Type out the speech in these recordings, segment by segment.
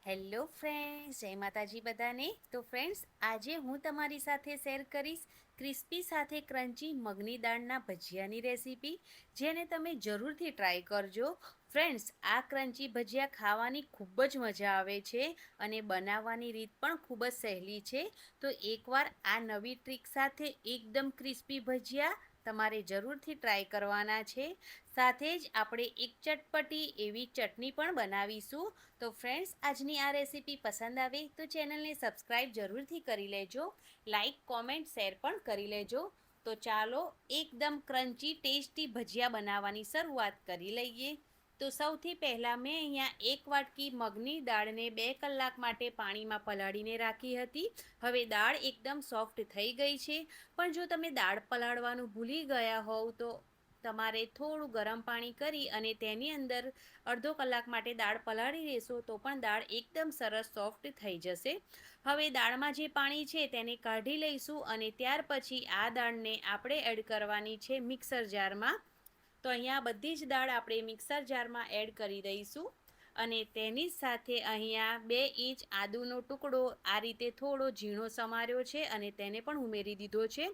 Hello friends, જય માતાજી બધાને. તો ફ્રેન્ડ્સ, આજે હું તમારી સાથે શેર કરીશ ક્રિસ્પી સાથે ક્રન્ચી મગની દાળના ભજીયાની રેસીપી, જેને તમે જરૂરથી ટ્રાય કરજો. ફ્રેન્ડ્સ, આ ક્રન્ચી ભજીયા ખાવાની ખૂબ જ મજા આવે છે અને બનાવવાની રીત પણ ખૂબ જ સહેલી છે. તો એકવાર આ નવી ટ્રીક સાથે એકદમ ક્રિસ્પી ભજીયા તમારે જરૂરથી ટ્રાય કરવાના છે. સાથે જ આપણે એક ચટપટી એવી ચટણી પણ બનાવીશું. તો ફ્રેન્ડ્સ, આજની આ રેસીપી પસંદ આવે તો ચેનલને સબસ્ક્રાઈબ જરૂરથી કરી લેજો, લાઈક કોમેન્ટ શેર પણ કરી લેજો. તો ચાલો એકદમ ક્રન્ચી ટેસ્ટી ભજીયા બનાવવાની શરૂઆત કરી લઈએ. તો સૌથી પહેલાં મેં અહીંયા એક વાટકી મગની દાળને 2 કલાક માટે પાણીમાં પલાળીને રાખી હતી. હવે દાળ એકદમ સોફ્ટ થઈ ગઈ છે, પણ જો તમે દાળ પલાળવાનું ભૂલી ગયા હોવ તો તમારે થોડું ગરમ પાણી કરી અને તેની અંદર અડધો કલાક માટે દાળ પલાળી લેશો તો પણ દાળ એકદમ સરસ સોફ્ટ થઈ જશે. હવે દાળમાં જે પાણી છે તેને કાઢી લઈશું અને ત્યાર પછી આ દાળને આપણે એડ કરવાની છે મિક્સર જારમાં. તો અહીંયા બધી જ દાળ આપણે મિક્સર જારમાં એડ કરી દઈશું અને તેની સાથે અહીંયા 2 ઇંચ આદુનો ટુકડો આ રીતે થોડો ઝીણો સમાર્યો છે અને તેને પણ ઉમેરી દીધો છે.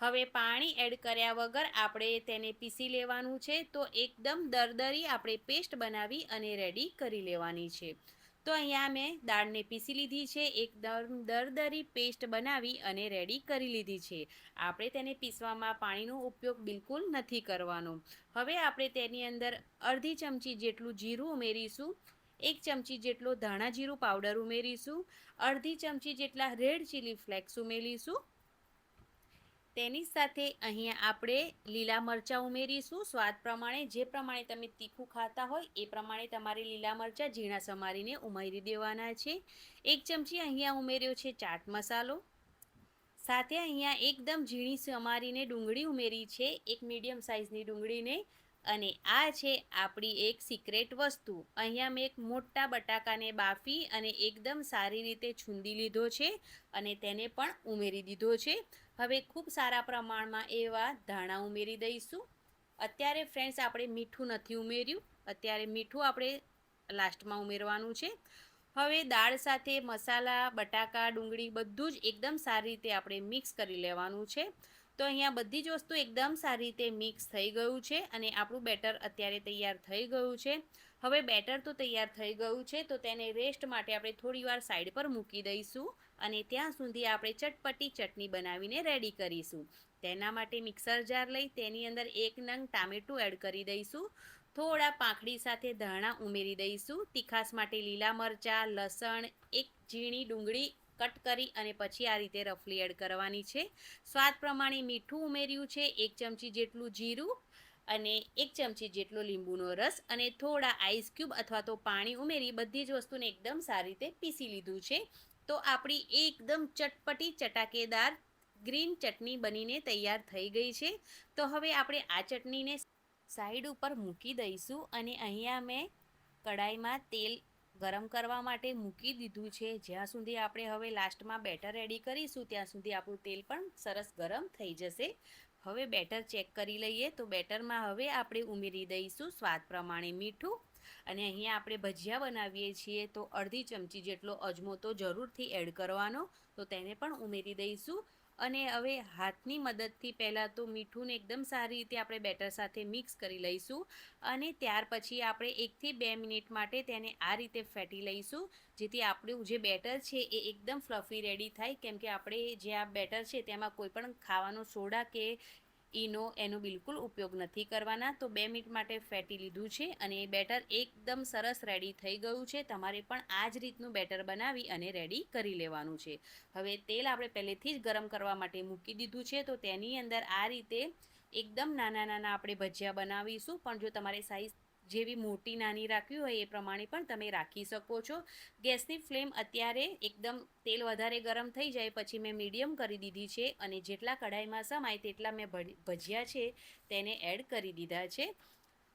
હવે પાણી એડ કર્યા વગર આપણે તેને પીસી લેવાનું છે. તો એકદમ દરદરી આપણે પેસ્ટ બનાવી અને રેડી કરી લેવાની છે. તો અહીંયા મેં દાળને પીસી લીધી છે, એકદમ દરદરી પેસ્ટ બનાવી અને રેડી કરી લીધી છે. આપણે તેને પીસવામાં પાણીનો ઉપયોગ બિલકુલ નથી કરવાનો. હવે આપણે તેની અંદર અડધી ચમચી જેટલું જીરું ઉમેરીશું, 1 ચમચી જેટલો ધાણા જીરું પાવડર ઉમેરીશું, અડધી ચમચી જેટલા રેડ ચીલી ફ્લેક્સ ઉમેરીશું. તેની સાથે અહીંયા આપણે લીલા મરચાં ઉમેરીશું સ્વાદ પ્રમાણે. જે પ્રમાણે તમે તીખું ખાતા હોય એ પ્રમાણે તમારે લીલા મરચાં ઝીણા સમારીને ઉમેરી દેવાના છે. 1 ચમચી અહીંયા ઉમેર્યો છે ચાટ મસાલો. સાથે અહીંયા એકદમ ઝીણી સમારીને ડુંગળી ઉમેરી છે, એક મીડિયમ સાઇઝની ડુંગળીને. અને આ છે આપણી એક સિક્રેટ વસ્તુ. અહીંયા મેં એક મોટા બટાકાને બાફી અને એકદમ સારી રીતે છૂંદી લીધો છે અને તેને પણ ઉમેરી દીધો છે. હવે ખૂબ સારા પ્રમાણમાં એવા ધાણા ઉમેરી દઈશું. અત્યારે ફ્રેન્ડ્સ આપણે મીઠું નથી ઉમેર્યું, અત્યારે મીઠું આપણે લાસ્ટમાં ઉમેરવાનું છે. હવે દાળ સાથે મસાલા, બટાકા, ડુંગળી બધું જ એકદમ સારી રીતે આપણે મિક્સ કરી લેવાનું છે. તો અહીંયા બધી જ વસ્તુ એકદમ સારી રીતે મિક્સ થઈ ગયું છે અને આપણું બેટર અત્યારે તૈયાર થઈ ગયું છે. હવે બેટર તો તૈયાર થઈ ગયું છે, તો તેને રેસ્ટ માટે આપણે થોડીવાર સાઈડ પર મૂકી દઈશું અને ત્યાં સુધી આપણે ચટપટી ચટણી બનાવીને રેડી કરીશું. તેના માટે મિક્સર જાર લઈ તેની અંદર 1 નંગ ટામેટું એડ કરી દઈશું. થોડા પાંખડી સાથે ધાણા ઉમેરી દઈશું. તીખાસ માટે લીલા મરચાં, લસણ, એક ઝીણી ડુંગળી કટ કરી અને પછી આ રીતે રફલી એડ કરવાની છે. સ્વાદ પ્રમાણે મીઠું ઉમેર્યું છે, 1 ચમચી જેટલું જીરું અને 1 ચમચી જેટલો લીંબુનો રસ અને થોડા આઈસ ક્યુબ અથવા તો પાણી ઉમેરી બધી જ વસ્તુને એકદમ સારી રીતે પીસી લીધું છે. તો આપણી એકદમ ચટપટી ચટાકેદાર ગ્રીન ચટણી બનીને તૈયાર થઈ ગઈ છે. તો હવે આપણે આ ચટણીને સાઈડ ઉપર મૂકી દઈશું અને અહીંયા મેં કડાઈમાં તેલ ગરમ કરવા માટે મૂકી દીધું છે. જ્યાં સુધી આપણે હવે લાસ્ટમાં બેટર રેડી કરીશું ત્યાં સુધી આપણું તેલ પણ સરસ ગરમ થઈ જશે. હવે બેટર ચેક કરી લઈએ. તો બેટરમાં હવે આપણે ઉમેરી દઈશું સ્વાદ પ્રમાણે મીઠું અને અહીંયા આપણે ભજીયા બનાવીએ છીએ તો અડધી ચમચી જેટલો અજમો તો જરૂરથી એડ કરવાનો, તો તેને પણ ઉમેરી દઈશું. અને હવે હાથની મદદથી પહેલાં તો મીઠુંને એકદમ સારી રીતે આપણે બેટર સાથે મિક્સ કરી લઈશું અને ત્યાર પછી આપણે 1 થી 2 મિનિટ માટે તેને આ રીતે ફેટી લઈશું, જેથી આપણું જે બેટર છે એ એકદમ ફ્લફી રેડી થાય. કેમ કે આપણે જે આ બેટર છે તેમાં કોઈ પણ ખાવાનો સોડા કે એનો બિલકુલ ઉપયોગ નથી કરવાના. તો 2 મિનિટ માટે ફેટી લીધું છે અને બેટર એકદમ સરસ રેડી થઈ ગયું છે. તમારે પણ આ જ રીતનું બેટર બનાવી અને રેડી કરી લેવાનું છે. હવે તેલ આપણે પહેલેથી જ ગરમ કરવા માટે મૂકી દીધું છે, તો તેની અંદર આ રીતે એકદમ નાના નાના આપણે ભજીયા બનાવીશું. પણ જો તમારે સાઈઝ જેવી મોટી નાની રાખવી હોય એ પ્રમાણે પણ તમે રાખી શકો છો. ગેસની ફ્લેમ અત્યારે એકદમ તેલ વધારે ગરમ થઈ જાય પછી મેં મીડિયમ કરી દીધી છે અને જેટલા કઢાઈમાં સમાય તેટલા મેં ભજીયા છે તેને એડ કરી દીધા છે.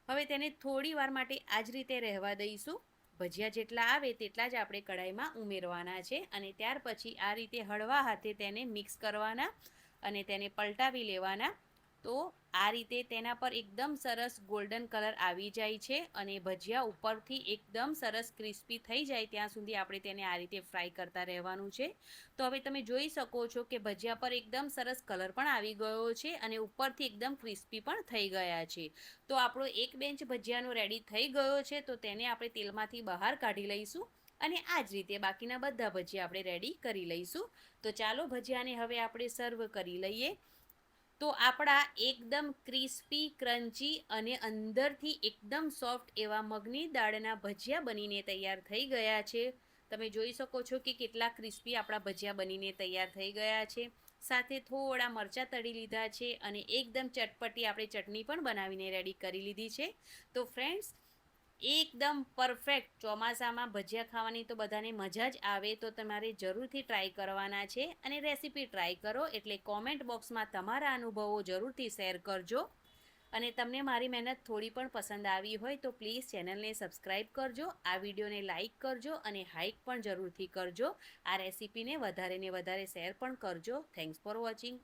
હવે તેને થોડી વાર માટે આ જ રીતે રહેવા દઈશું. ભજીયા જેટલા આવે તેટલા જ આપણે કઢાઈમાં ઉમેરવાના છે અને ત્યાર પછી આ રીતે હળવા હાથે તેને મિક્સ કરવાના અને તેને પલટાવી લેવાના. તો આ રીતે તેના પર એકદમ સરસ ગોલ્ડન કલર આવી જાય છે અને ભજીયા ઉપરથી એકદમ સરસ ક્રિસ્પી થઈ જાય ત્યાં સુધી આપણે તેને આ રીતે ફ્રાય કરતા રહેવાનું છે. તો હવે તમે જોઈ શકો છો કે ભજીયા પર એકદમ સરસ કલર પણ આવી ગયો છે અને ઉપરથી એકદમ ક્રિસ્પી પણ થઈ ગયા છે. તો આપણો એક બેન્ચ ભજીયાનો રેડી થઈ ગયો છે, તો તેને આપણે તેલમાંથી બહાર કાઢી લઈશું અને આ જ રીતે બાકીના બધા ભજીયા આપણે રેડી કરી લઈશું. તો ચાલો ભજીયાને હવે આપણે સર્વ કરી લઈએ. તો આપણા એકદમ ક્રિસ્પી ક્રન્ચી અને અંદરથી એકદમ સોફ્ટ એવા મગની દાળના ભજીયા બનીને તૈયાર થઈ ગયા છે. તમે જોઈ શકો છો કે કેટલા ક્રિસ્પી આપણા ભજીયા બનીને તૈયાર થઈ ગયા છે. સાથે થોડા મરચાં તળી લીધા છે અને એકદમ ચટપટી આપણે ચટણી પણ બનાવીને રેડી કરી લીધી છે. તો ફ્રેન્ડ્સ, એકદમ પરફેક્ટ ચોમાસામાં ભજીયા ખાવાની તો બધાને મજા જ આવે, તો તમારે જરૂરથી ટ્રાય કરવાના છે અને રેસીપી ટ્રાય કરો એટલે કોમેન્ટ બોક્સમાં તમારા અનુભવો જરૂરથી શેર કરજો. અને તમને મારી મહેનત થોડી પણ પસંદ આવી હોય તો પ્લીઝ ચેનલને સબસ્ક્રાઈબ કરજો, આ વિડીયોને લાઇક કરજો અને હાઇક પણ જરૂરથી કરજો. આ રેસીપીને વધારે ને વધારે શેર પણ કરજો. Thanks for watching.